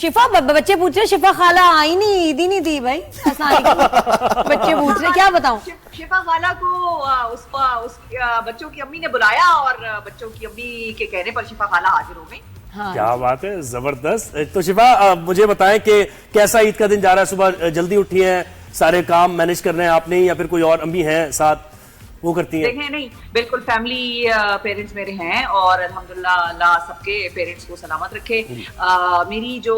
शिफा बच्चे पूछ रहे शिफा खाला आई नहीं, ईद ही नहीं दी भाई। बच्चे पूछ रहे, क्या बताऊं। शिफा खाला को बच्चों की अम्मी ने बुलाया और बच्चों की अम्मी के कहने पर शिफा खाला हाजिर हो गई। हाँ, क्या बात है, जबरदस्त। तो शिफा मुझे बताएं कि कैसा ईद का दिन जा रहा है। सुबह जल्दी उठी हैं, सारे काम मैनेज कर रहे हैं आपने या फिर कोई और अम्मी है साथ वो करती हैं? देखें, नहीं बिल्कुल फैमिली पेरेंट्स मेरे हैं और अल्हम्दुलिल्लाह अल्लाह सबके पेरेंट्स को सलामत रखे। मेरी जो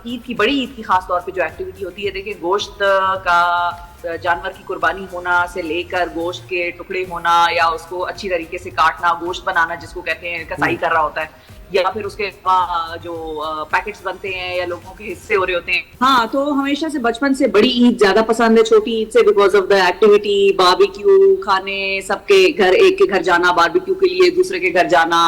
ईद की खास तौर पे जो एक्टिविटी होती है, देखिए गोश्त का जानवर की कुर्बानी होना से लेकर गोश्त के टुकड़े होना या उसको अच्छी तरीके से काटना, गोश्त बनाना जिसको कहते हैं, कसाई कर रहा होता है, या फिर उसके जो पैकेट्स बनते हैं या लोगों के हिस्से हो रहे होते हैं। हाँ, तो हमेशा से बचपन से बड़ी ईद ज्यादा पसंद है छोटी ईद से, because of the activity, barbecue खाने, सबके घर, एक के घर जाना बारबेक्यू के लिए, दूसरे के घर जाना,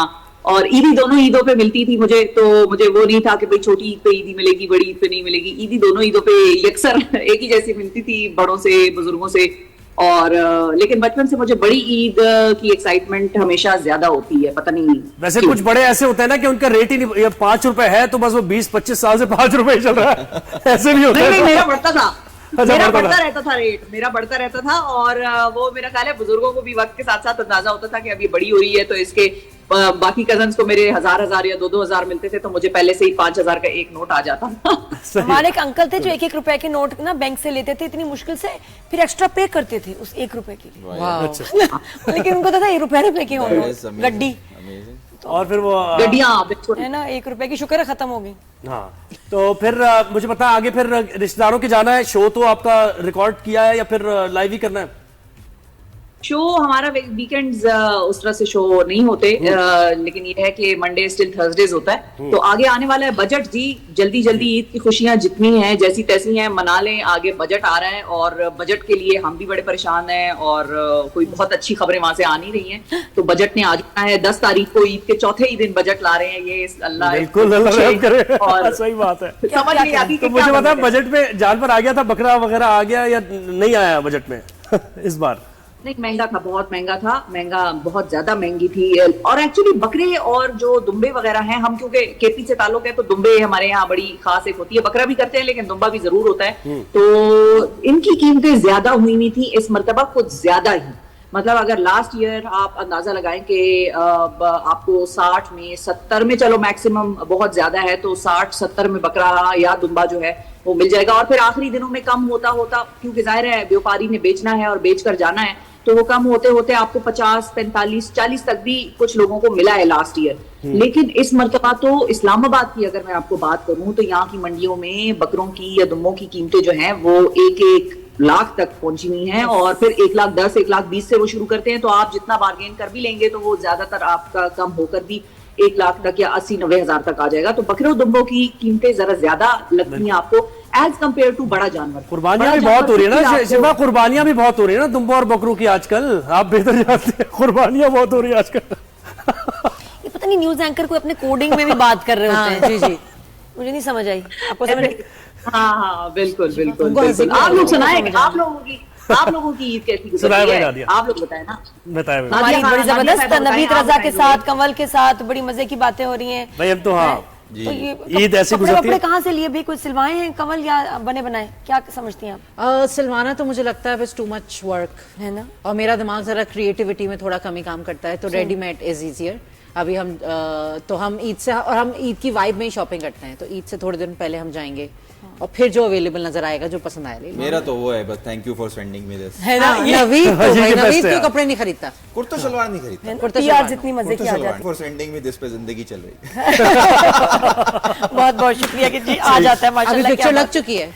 और ईदी दोनों ईदों पे मिलती थी मुझे, तो मुझे वो नहीं था कि भाई छोटी ईद पे ईदी मिलेगी बड़ी ईद पे नहीं मिलेगी। ईदी दोनों ईदों पे यकसर एक ही जैसी मिलती थी, बड़ों से बुजुर्गों से। और लेकिन बचपन से मुझे बड़ी ईद की एक्साइटमेंट हमेशा ज्यादा होती है, पता नहीं वैसे कुछ बड़े ऐसे होते हैं ना कि उनका रेट ही नहीं, 5 रुपए है तो बस वो 20-25 साल से 5 रुपए चल रहा है। ऐसे भी होता है। नहीं, मेरा बढ़ता था। मेरा बढ़ता रहता था रेट, मेरा बढ़ता रहता था। और वो मेरा ख्याल है बुजुर्गों को भी वक्त के साथ साथ अंदाजा होता था कि अभी बड़ी हो रही है, तो इसके बाकी कजन्स को मेरे 1000 या 2-2 मिलते थे, तो मुझे पहले से ही 5000 का एक नोट आ जाता था। हमारे एक अंकल थे जो 1-1 रुपए के नोट ना बैंक से लेते थे इतनी मुश्किल से, फिर एक्स्ट्रा पे करते थे उस 1 रुपए के लिए। लेकिन उनको था रुपए के हो गड्डी, और फिर वो गड्डियां है ना 1 रुपए की, शुक्र है खत्म हो गई। हाँ, तो फिर मुझे पता है आगे फिर रिश्तेदारों के जाना है। शो तो आपका रिकॉर्ड किया है या फिर लाइव ही करना है? शो हमारा वीकेंड्स उस तरह से शो नहीं होते, लेकिन ये है कि मंडे स्टिल थर्सडेज होता है। तो आगे आने वाला है बजट जी, जल्दी जल्दी ईद की खुशियां जितनी हैं जैसी तैसी हैं मना लें। आगे बजट आ रहा है और बजट के लिए हम भी बड़े परेशान हैं और कोई बहुत अच्छी खबरें वहां से आ नहीं रही हैं। तो बजट ने आ जाना है 10 तारीख को, ईद के चौथे ही दिन बजट ला रहे हैं। ये अल्लाह करे और सही बात है, समझ नहीं आती। तो मुझे पता बजट में जानवर आ गया था, बकरा वगैरह आ गया या नहीं आया बजट में इस बार? नहीं, महंगा था, बहुत महंगा था, महंगा बहुत ज्यादा महंगी थी। और एक्चुअली बकरे और जो दुम्बे वगैरह हैं, हम क्योंकि केपी से ताल्लुक है तो दुम्बे हमारे यहाँ बड़ी खास एक होती है। बकरा भी करते हैं लेकिन दुम्बा भी जरूर होता है। तो इनकी कीमतें ज्यादा हुई नहीं थी, इस मर्तबा कुछ ज्यादा ही। मतलब अगर लास्ट ईयर आप अंदाजा लगाएं कि आपको 60 में 70 में, चलो मैक्सिमम बहुत ज्यादा है तो 60-70 में बकरा या दुम्बा जो है वो मिल जाएगा। और फिर आखिरी दिनों में कम होता होता, क्योंकि जाहिर है व्यापारी ने बेचना है और बेचकर जाना है, तो वो कम होते होते आपको 50, 45, 40 तक भी कुछ लोगों को मिला है लास्ट ईयर। लेकिन इस मर्तबा तो इस्लामाबाद की अगर मैं आपको बात करूं तो यहाँ की मंडियों में बकरों की या दुम्बों की कीमतें जो हैं वो 1-1 लाख तक पहुंची हुई हैं। और फिर 1,10,000, 1,20,000 से वो शुरू करते हैं। तो आप जितना बार्गेन कर भी लेंगे तो वो ज्यादातर आपका कम होकर भी 1 लाख तक या 80-90 हजार तक आ जाएगा। तो बकरे और दुम्बों की कीमतें जरा ज्यादा लगती हैं आपको एज कम्पेयर टू बड़ा जानवर। कुर्बानियां भी बहुत हो रही है ना शिफा, कुर्बानियां भी बहुत हो रही है ना दुम्बों और बकरों की आजकल, आप बेहतर जानते हैं। कुर्बानियां बहुत हो रही है आजकल। ये पता नहीं न्यूज एंकर को अपने कोडिंग में भी बात कर रहे होते हैं। जी जी, मुझे नहीं समझ आई, आपको समझ? हाँ, बिल्कुल बिल्कुल। आप लोग सुनाएंगे, आप लोगों की ईद कैसी गुजरी है, आप लोग बताएं ना। बताएं। हमारी बड़ी जबरदस्त नवीद रजा के साथ, कंवल के साथ बड़ी मजे की बातें हो रही हैं भाई। अब तो हाँ, तो ये ईद ऐसी गुजरती है। कहाँ से लिए भी, कुछ सिलवाए हैं कंवल या बने बनाए, क्या समझती हैं आप? सिलवाना तो मुझे लगता है बस टू मच वर्क है ना, और मेरा दिमाग जरा क्रिएटिविटी में थोड़ा कम ही काम करता है, तो रेडीमेड इज इजियर। अभी हम तो हम ईद से, और हम ईद की वाइब में ही शॉपिंग करते हैं, तो ईद से थोड़े दिन पहले हम जाएंगे और फिर जो अवेलेबल नजर आएगा, जो पसंद आएगा। मेरा तो वो है बस, thank you for sending me this, है ना। नवीद तो कपड़े नहीं खरीदता, कुर्ता सलवार नहीं खरीदता, कुर्ता सलवार जितनी मजे की आ जाती है। फॉर सेंडिंग मी दिस पे जिंदगी चल रही है। बहुत बहुत शुक्रिया कि जी आ जाता है माशाल्लाह। अभी पिक्चर लग चुकी है।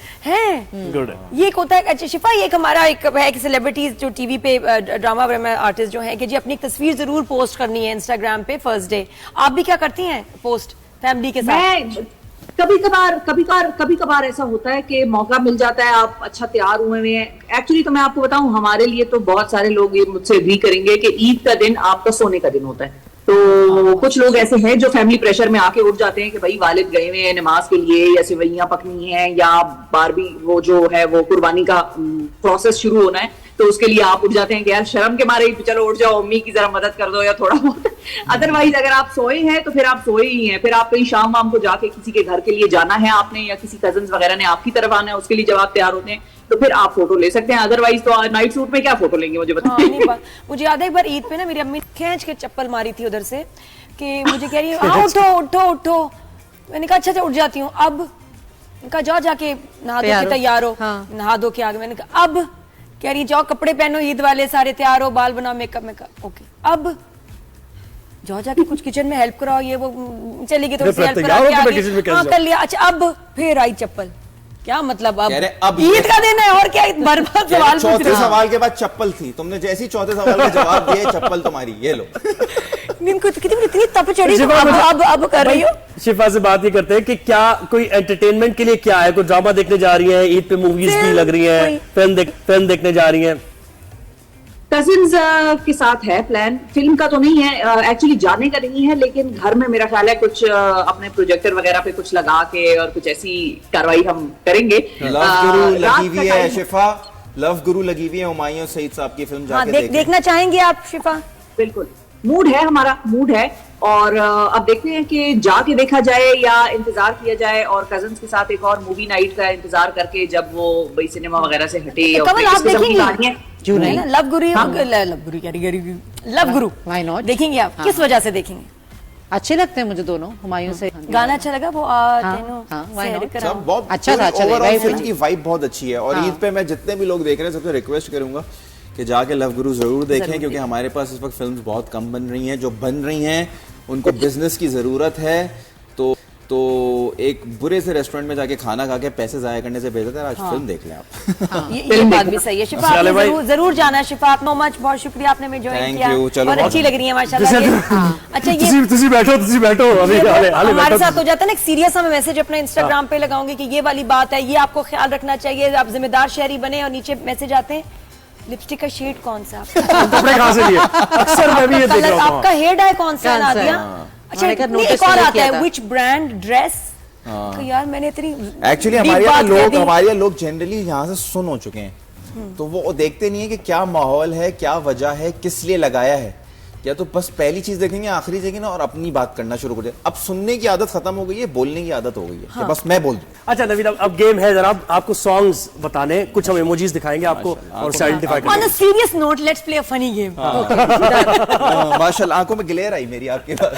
गुड। ये एक होता है। अच्छा शिफा, ये एक हमारा एक है कि सेलिब्रिटीज जो टीवी पे ड्रामा आर्टिस्ट जो है कि जी अपनी एक तस्वीर जरूर पोस्ट करनी है इंस्टाग्राम पे फर्स्ट डे। आप भी क्या करती हैं पोस्ट फैमिली के साथ? कभी कभार ऐसा होता है कि मौका मिल जाता है, आप अच्छा तैयार हुए हैं। एक्चुअली तो मैं आपको बताऊं, हमारे लिए तो बहुत सारे लोग ये मुझसे एग्री करेंगे कि ईद का दिन आपका सोने का दिन होता है। तो कुछ लोग ऐसे हैं जो फैमिली प्रेशर में आके उठ जाते हैं कि भाई वालिद गए हुए हैं नमाज के लिए या सेवैयां पकनी है या बारबी वो जो है वो कुर्बानी का प्रोसेस शुरू होना है, तो उसके लिए आप उठ जाते हैं कि यार शर्म के मारे ही चलो उठ जाओ, अम्मी की जरा मदद कर दो या थोड़ा बहुत। अदरवाइज अगर आप सोए हैं तो फिर आप सोए ही हैं, फिर आप कहीं शाम वाम को जाके किसी के घर के लिए जाना है आपने, या किसी कजन्स वगैरह ने आपकी तरफ आना है, उसके लिए जब आप तैयार होते हैं तो फिर आप फोटो ले सकते हैं। अदरवाइज तो नाइट सूट में क्या फोटो लेंगे, मुझे हाँ, बताइए। नहीं मुझे याद है एक बार ईद पे ना मेरी अम्मी खींच के चप्पल मारी थी उधर से कि मुझे कह रही है हाँ उठो उठो उठो। मैंने कहा अच्छा उठ जाती हूँ। अब मैंने कहा जाओ जाके नहा धो के तैयार हो। हाँ। नहा धो के आ गए। मैंने कहा अब कह रही जाओ कपड़े पहनो ईद वाले सारे, तैयार हो, बाल बनाओ, मेकअप। मैं कहा ओके। अब जाओ जाके कुछ किचन में हेल्प कराओ, ये वो चली गई, थोड़ी सी हेल्प करा के आ गई। हाँ कर लिया। अच्छा अब फिर आई चप्पल। क्या मतलब कह रहे अब ईद का दिन है और क्या बर्बाद सवाल पूछ चौथे रहे हो। सवाल के बाद चप्पल थी, तुमने जैसे ही चौथे सवाल का जवाब दिया चप्पल तुम्हारी, ये लो। इतनी तप चढ़ी शिफा, अब कर रही हो। शिफा से बात ये करते हैं कि क्या कोई एंटरटेनमेंट के लिए क्या है, कोई ड्रामा देखने जा रही है, ईद पे मूवीज भी लग रही हैं, फिल्म देखने जा रही हैं? कजिन्स के साथ है प्लान, फिल्म का तो नहीं है, एक्चुअली जाने का नहीं है, लेकिन घर में मेरा ख्याल है कुछ अपने प्रोजेक्टर वगैरह पे कुछ लगा के और कुछ ऐसी कार्रवाई हम करेंगे। लव गुरु रात लगी का हुई है time- शिफा, लव गुरु लगी हुई है, हुमायूं सईद साहब की फिल्म हाँ, जाके देखें। देखना चाहेंगे आप शिफा? बिल्कुल मूड है, हमारा मूड है। और अब देखते हैं कि जाके देखा जाए या इंतजार किया जाए, और कजन्स के साथ एक और मूवी नाइट का इंतजार करके जब वो भाई सिनेमा वगैरह से हटे। और कमल आप देखेंगे जून है ना, नहीं। लव गुरु कह रही लव गुरु Why not? देखेंगे आप? किस वजह से देखेंगे? अच्छे लगते हैं मुझे दोनों, हुमायूं से। गाना अच्छा लगा वो why not? सब बहुत अच्छा था, अच्छा था, ओवरऑल very फिल्म good। की वाइब बहुत अच्छी है। और ईद पे मैं जितने भी लोग देख रहे हैं सबसे रिक्वेस्ट करूंगा कि जाके लव गुरु जरूर देखें, क्योंकि हमारे पास इस वक्त फिल्म्स बहुत कम बन रही हैं, जो बन रही हैं उनको बिजनेस की जरूरत है। तो एक बुरे से रेस्टोरेंट में जाके खाना खा के पैसे जाया करने से बेहतर है आज फिल्म देख लें आप। ये बात भी सही है। शिफा चले आपने भाई। जरूर जाना है। शिफा आप मच बहुत शुक्रिया, आपने में ज्वाइन Thank किया you, चलो और बहुत- अच्छी लग रही है माशाल्लाह ये। अच्छा ये तुसी बैठो अभी ये हाले हमारे बैठो। साथ हो जाता है ना, एक सीरियस सा मैं मैसेज अपने इंस्टाग्राम पे लगाऊंगी कि ये वाली बात है, ये आपको ख्याल रखना चाहिए, आप जिम्मेदार शहरी बने। और नीचे मैसेज आते हैं लिपस्टिक का शेड कौन सा आपका, कपड़े कहाँ से लिए? अक्सर मैं भी ये देख कलर रहा हूँ। आपका, हेयर डाई कौन सा है कौन सा है? नादिया? अच्छा मैंने कहा नहीं, notice एक और नहीं आता किया है था। Which brand dress. तो यार मैंने इतनी एक्चुअली deep हमारे यहाँ बात कह लोग दी। हमारे यहाँ लोग जनरली यहाँ से सुन हो चुके हैं, तो वो देखते नहीं है कि क्या माहौल है, क्या वजह है, किस लिए लगाया है। या तो बस पहली चीज देखेंगे, आखिरी देखेंगे ना, और अपनी बात करना शुरू कर दे। अब सुनने की आदत खत्म हो गई है, बोलने की आदत हो गई है कि बस मैं बोल दूं। अच्छा नवीद, अब गेम है जरा, आपको सॉन्ग्स बताने, कुछ हम इमोजीज दिखाएंगे आपको और आइडेंटिफाई On a करेंगे। serious note, let's play a funny game. माशाल्लाह आंखों में ग्लेयर आई मेरी आपके पास।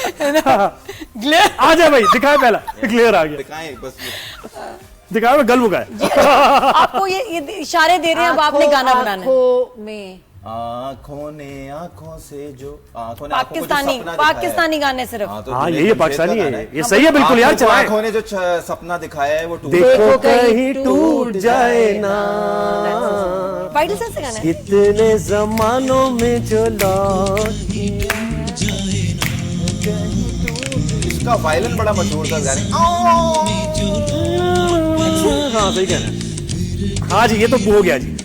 Glare. आ जाए भाई, दिखाए पहला, क्लियर आ गया, दिखाएं बस। दिखाए मैं गल मुका है। आपको ये इशारे दे रहे हैं, अब आपने गाना बनाना है। आँखों में आंखों ने आंखों से जो आंखों ने आंखों को जो पाकिस्तानी सपना दिखाया है। पाकिस्तानी गाने सिर्फ। हाँ, तो हाँ, जुनैद यही है जमशेद पाकिस्तानी का है, गाना ये सही है बिल्कुल यार, चलाएं। आंखों ने जो सपना दिखाया है वो टूट देखो कहीं टूट जाए ना, वाइटल सेंस से गाना है। कितने जमानों में जो लौट। इसका वायलिन बड़ा मशहूर था गाने। हाँ सही कह रहे हैं। हाँ जी, ये तो हो गया जी।